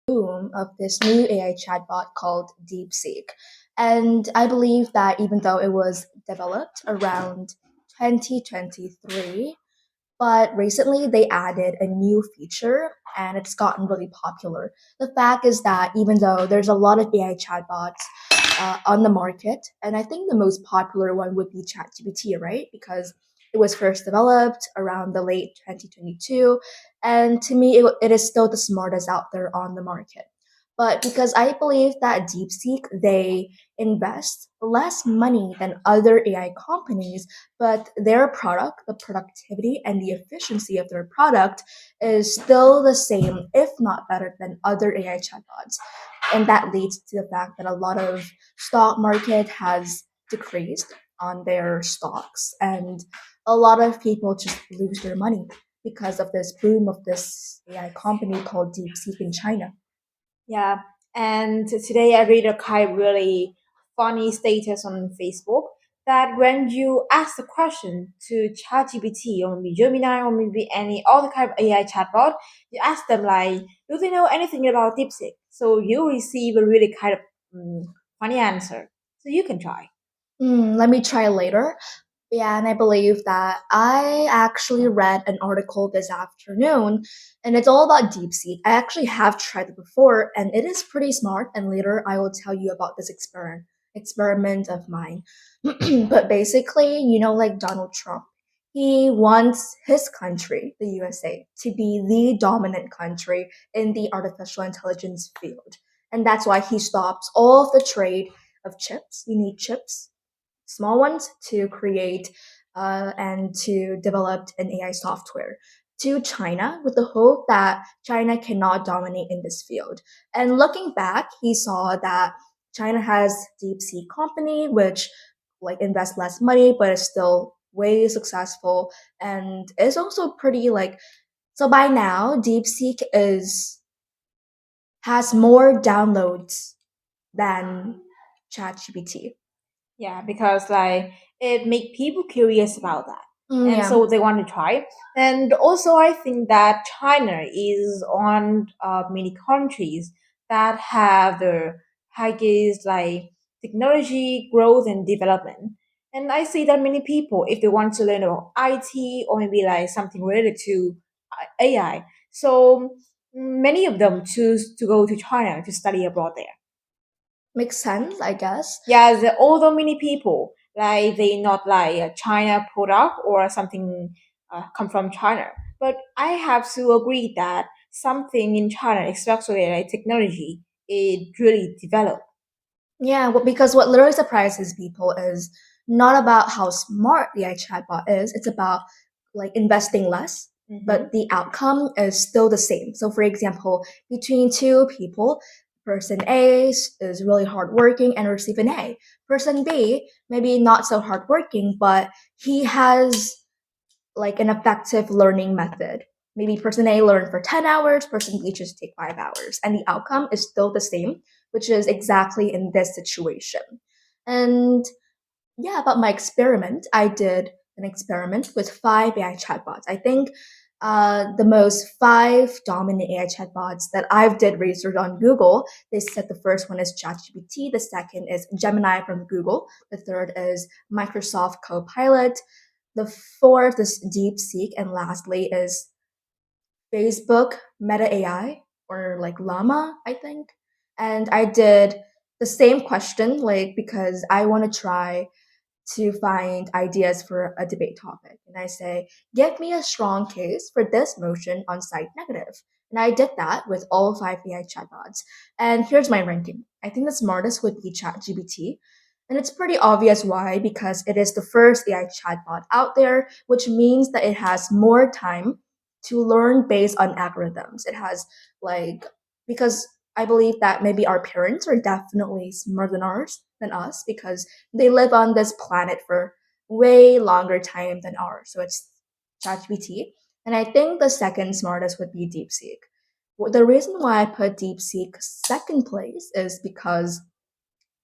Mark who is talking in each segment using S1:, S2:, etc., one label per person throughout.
S1: boom of this new AI chatbot called DeepSeek. And I believe that even though it was developed around 2023, but recently they added a new feature and it's gotten really popular. The fact is that even though there's a lot of AI chatbots on the market, and I think the most popular one would be ChatGPT, right? Because it was first developed around the late 2022, and to me, it is still the smartest out there on the market. But because I believe that DeepSeek, they invest less money than other AI companies, but their product, the productivity and the efficiency of their product is still the same, if not better than other AI chatbots. And that leads to the fact that a lot of stock market has decreased on their stocks and a lot of people just lose their money because of this boom of this AI company called DeepSeek in China.
S2: Yeah, and today I read a kind of really funny status on Facebook that when you ask the question to ChatGPT or maybe Gemini or maybe any other kind of AI chatbot, you ask them like, do they know anything about DeepSeek? So you receive a really kind of funny answer. So you can try.
S1: Let me try later. Yeah, and I believe that I actually read an article this afternoon, and it's all about DeepSeek. I actually have tried it before, and it is pretty smart. And later, I will tell you about this experiment of mine. But basically, like Donald Trump, he wants his country, the USA, to be the dominant country in the artificial intelligence field, and that's why he stops all of the trade of chips. You need chips, small ones, to create and to develop an AI software to China with the hope that China cannot dominate in this field. And looking back, he saw that China has DeepSeek company, which like invests less money, but is still way successful and is also pretty like so by now DeepSeek is has more downloads than ChatGPT.
S2: Yeah, because like it make people curious about that. And
S1: Yeah.
S2: so they want to try. And also, I think that China is on many countries that have the highest like technology growth and development. And I see that many people, if they want to learn about IT or maybe like something related to AI, so many of them choose to go to China to study abroad there.
S1: Makes sense, I guess.
S2: Yeah, although many people like they not like a China product or something come from China, but I have to agree that something in China, especially like technology, it really developed.
S1: Yeah, because what literally surprises people is not about how smart the AI chatbot is, it's about like investing less,
S2: Hmm.
S1: but the outcome is still the same. So, for example, between two people, person A is really hardworking and receive an A. Person B, maybe not so hardworking, but he has like an effective learning method. Maybe person A learned for 10 hours, person B just take 5 hours, and the outcome is still the same, which is exactly in this situation. And yeah, about my experiment, I did an experiment with five AI chatbots. I think the most five dominant AI chatbots that I've did research on Google. They said the first one is ChatGPT, the second is Gemini from Google, the third is Microsoft Copilot, the fourth is DeepSeek, and lastly is Facebook Meta AI or like Llama, I think. And I did the same question, like because I want to try to find ideas for a debate topic. And I say, give me a strong case for this motion on site negative. And I did that with all five AI chatbots. And here's my ranking. I think the smartest would be ChatGPT. And it's pretty obvious why, because it is the first AI chatbot out there, which means that it has more time to learn based on algorithms. It has like, because I believe that maybe our parents are definitely smarter than us because they live on this planet for way longer time than ours. So it's ChatGPT. And I think the second smartest would be DeepSeek. The reason why I put DeepSeek second place is because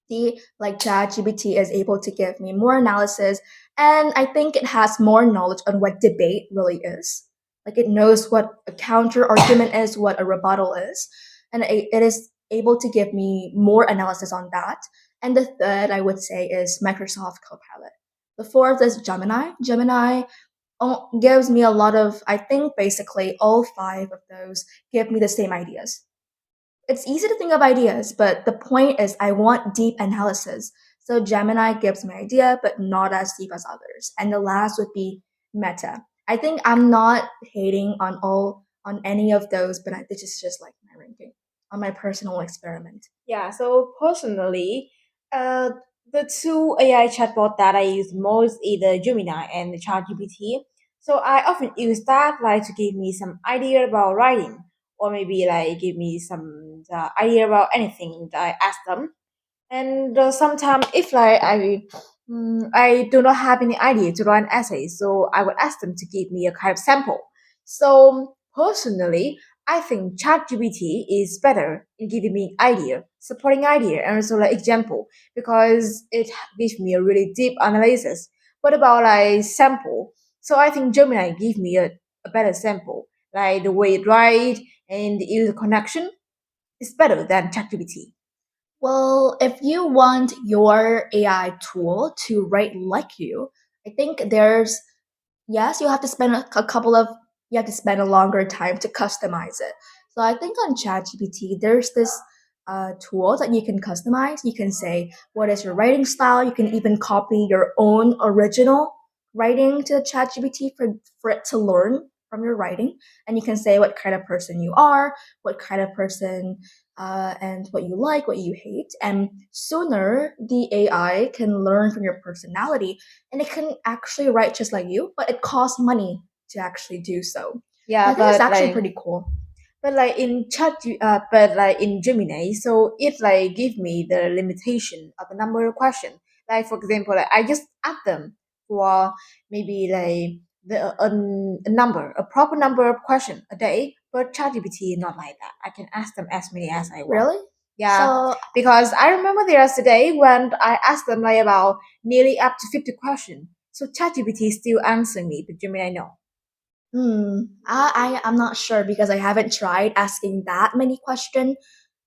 S1: the like ChatGPT is able to give me more analysis, and I think it has more knowledge on what debate really is. Like it knows what a counter argument is, what a rebuttal is. and it is able to give me more analysis on that. And the third I would say is Microsoft Copilot. The fourth is Gemini. Gemini gives me a lot of, I think basically all five of those give me the same ideas. It's easy to think of ideas, but the point is I want deep analysis. So Gemini gives me idea, but not as deep as others. And the last would be Meta. I think I'm not hating on any of those, but this is just like my ranking on my personal experiment.
S2: Yeah, so personally, uh, the two AI chatbot that I use most is the Gemini and the ChatGPT. So I often use that like to give me some idea about writing, or maybe like give me some idea about anything that I ask them. And sometimes if like I do not have any idea to write an essay, so I would ask them to give me a kind of sample. So personally, I think ChatGPT is better in giving me idea, supporting idea, and also like example because it gives me a really deep analysis. What about like sample? So I think Gemini give me a better sample, like the way it write and the user connection is better than ChatGPT.
S1: Well, if you want your AI tool to write like you, I think there's yes, you have to spend a couple of you have to spend a longer time to customize it. So I think on ChatGPT, there's this tool that you can customize. You can say what is your writing style. You can even copy your own original writing to ChatGPT for it to learn from your writing. And you can say what kind of person you are, what kind of person, and what you like, what you hate. And sooner the AI can learn from your personality and it can actually write just like you, but it costs money to actually do so. So
S2: Yeah,
S1: I think it's
S2: but
S1: actually
S2: like
S1: pretty cool.
S2: but like in Gemini, so it like give me the limitation of the number of questions. Like for example, like I just ask them for maybe like a number, a proper number of questions a day. But ChatGPT is not like that. I can ask them as many as I want.
S1: Really?
S2: Yeah,
S1: So,
S2: because I remember there was a day when I asked them like about nearly up to 50 questions. So ChatGPT still answering me, but Gemini no.
S1: I'm not sure because I haven't tried asking that many questions.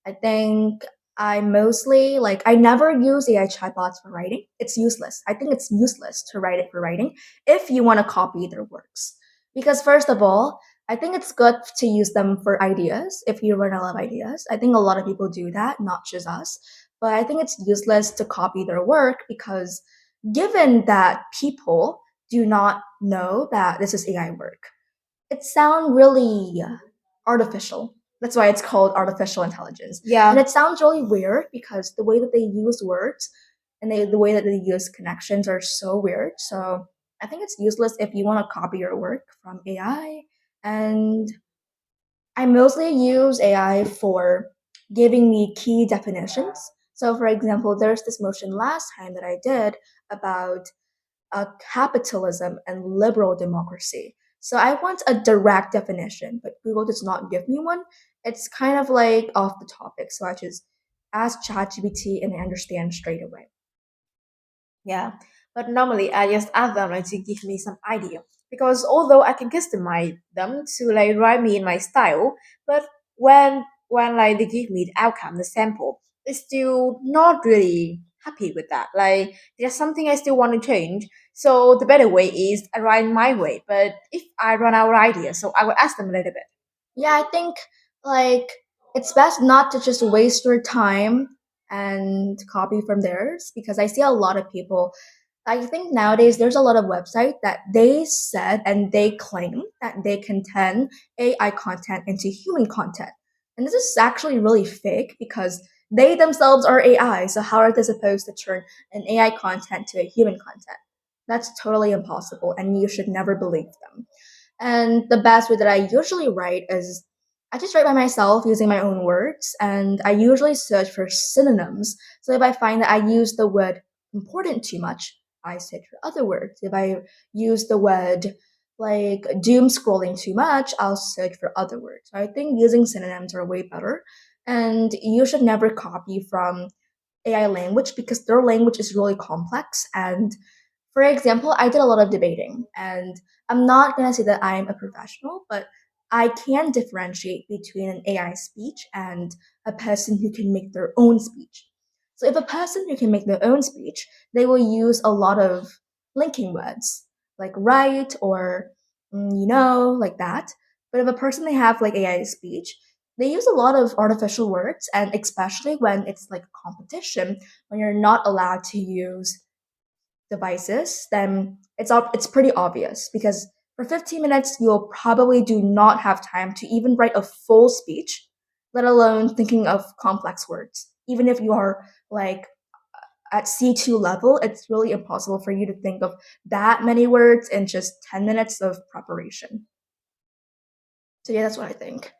S1: I think I mostly like I never use AI chatbots for writing. It's useless. I think it's useless to write it for writing if you want to copy their works. Because first of all, I think it's good to use them for ideas if you run out of ideas. I think a lot of people do that, not just us. But I think it's useless to copy their work because given that people do not know that this is AI work, it sounds really artificial. That's why it's called artificial intelligence. And
S2: Yeah,
S1: it sounds really weird because the way that they use words and the way that they use connections are so weird. So I think it's useless if you want to copy your work from AI. And I mostly use AI for giving me key definitions. So, for example, there's this motion last time that I did about capitalism and liberal democracy. So I want a direct definition, but Google does not give me one. It's kind of like off the topic, so I just ask ChatGPT and I understand straight away.
S2: yeah. But normally I just ask them like to give me some idea. Because although I can customize them to like write me in my style, but when like they give me the outcome, the sample, it's still not really happy with that. Like there's something I still want to change. So the better way is I write my way. But if I run out of ideas, so I will ask them a little bit.
S1: Yeah, I think like it's best not to just waste your time and copy from theirs because I see a lot of people. I think nowadays there's a lot of websites that they said and they claim that they can turn AI content into human content. And this is actually really fake because they themselves are AI. So how are they supposed to turn an AI content to a human content? That's totally impossible and you should never believe them. And the best way that I usually write is I just write by myself using my own words, and I usually search for synonyms. So if I find that I use the word important too much, I search for other words. If I use the word like doom scrolling too much, I'll search for other words. So I think using synonyms are way better. And you should never copy from AI language because their language is really complex and for example, I did a lot of debating, and I'm not gonna say that I'm a professional, but I can differentiate between an AI speech and a person who can make their own speech. So if a person who can make their own speech, they will use a lot of linking words like right or like that. But if a person they have like AI speech, they use a lot of artificial words, and especially when it's like a competition, when you're not allowed to use devices, then it's pretty obvious because for 15 minutes you'll probably do not have time to even write a full speech, let alone thinking of complex words. Even if you are like at C2 level, it's really impossible for you to think of that many words in just 10 minutes of preparation. So yeah, that's what I think.